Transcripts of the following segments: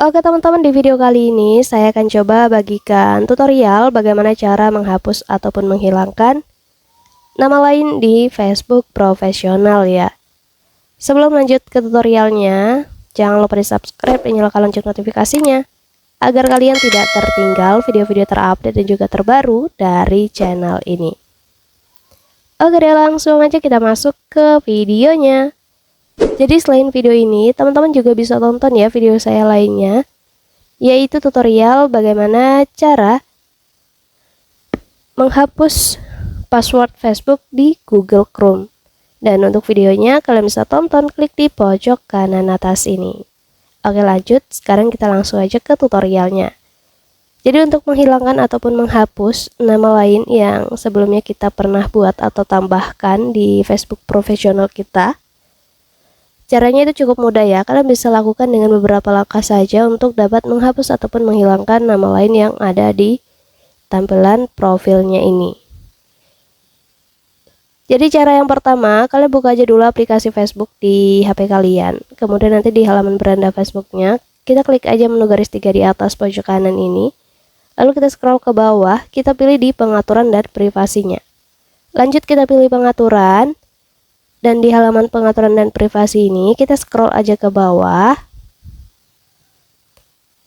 Oke teman-teman, di video kali ini saya akan coba bagikan tutorial bagaimana cara menghapus ataupun menghilangkan nama lain di Facebook profesional ya. Sebelum lanjut ke tutorialnya, jangan lupa di subscribe dan nyalakan lonceng notifikasinya agar kalian tidak tertinggal video-video terupdate dan juga terbaru dari channel ini. Oke deh, langsung aja kita masuk ke videonya. Jadi selain video ini, teman-teman juga bisa tonton ya video saya lainnya, yaitu tutorial bagaimana cara menghapus password Facebook di Google Chrome. Dan untuk videonya kalian bisa tonton, klik di pojok kanan atas ini. Oke lanjut, sekarang kita langsung aja ke tutorialnya. Jadi untuk menghilangkan ataupun menghapus nama lain yang sebelumnya kita pernah buat atau tambahkan di Facebook profesional kita, caranya itu cukup mudah ya. Kalian bisa lakukan dengan beberapa langkah saja untuk dapat menghapus ataupun menghilangkan nama lain yang ada di tampilan profilnya ini. Jadi cara yang pertama, kalian buka aja dulu aplikasi Facebook di HP kalian. Kemudian nanti di halaman beranda Facebooknya, kita klik aja menu garis 3 di atas pojok kanan ini. Lalu kita scroll ke bawah, kita pilih di pengaturan dan privasinya. Lanjut kita pilih pengaturan. Dan di halaman pengaturan dan privasi ini, kita scroll aja ke bawah.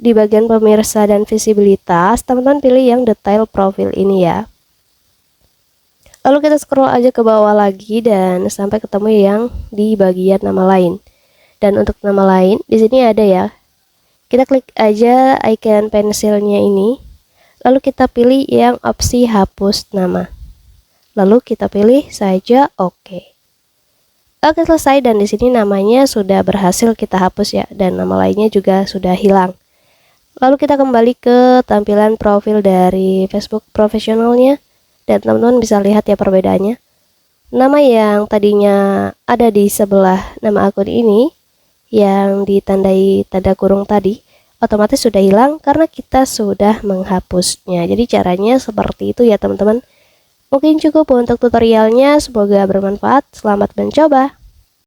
Di bagian pemirsa dan visibilitas, teman-teman pilih yang detail profil ini ya. Lalu kita scroll aja ke bawah lagi dan sampai ketemu yang di bagian nama lain. Dan untuk nama lain, di sini ada ya. Kita klik aja icon pensilnya ini. Lalu kita pilih yang opsi hapus nama. Lalu kita pilih saja oke. Oke selesai, dan di sini namanya sudah berhasil kita hapus ya, dan nama lainnya juga sudah hilang. Lalu kita kembali ke tampilan profil dari Facebook profesionalnya, dan teman-teman bisa lihat ya perbedaannya. Nama yang tadinya ada di sebelah nama akun ini, yang ditandai tanda kurung tadi, otomatis sudah hilang karena kita sudah menghapusnya. Jadi caranya seperti itu ya teman-teman. Mungkin cukup untuk tutorialnya, semoga bermanfaat. Selamat mencoba.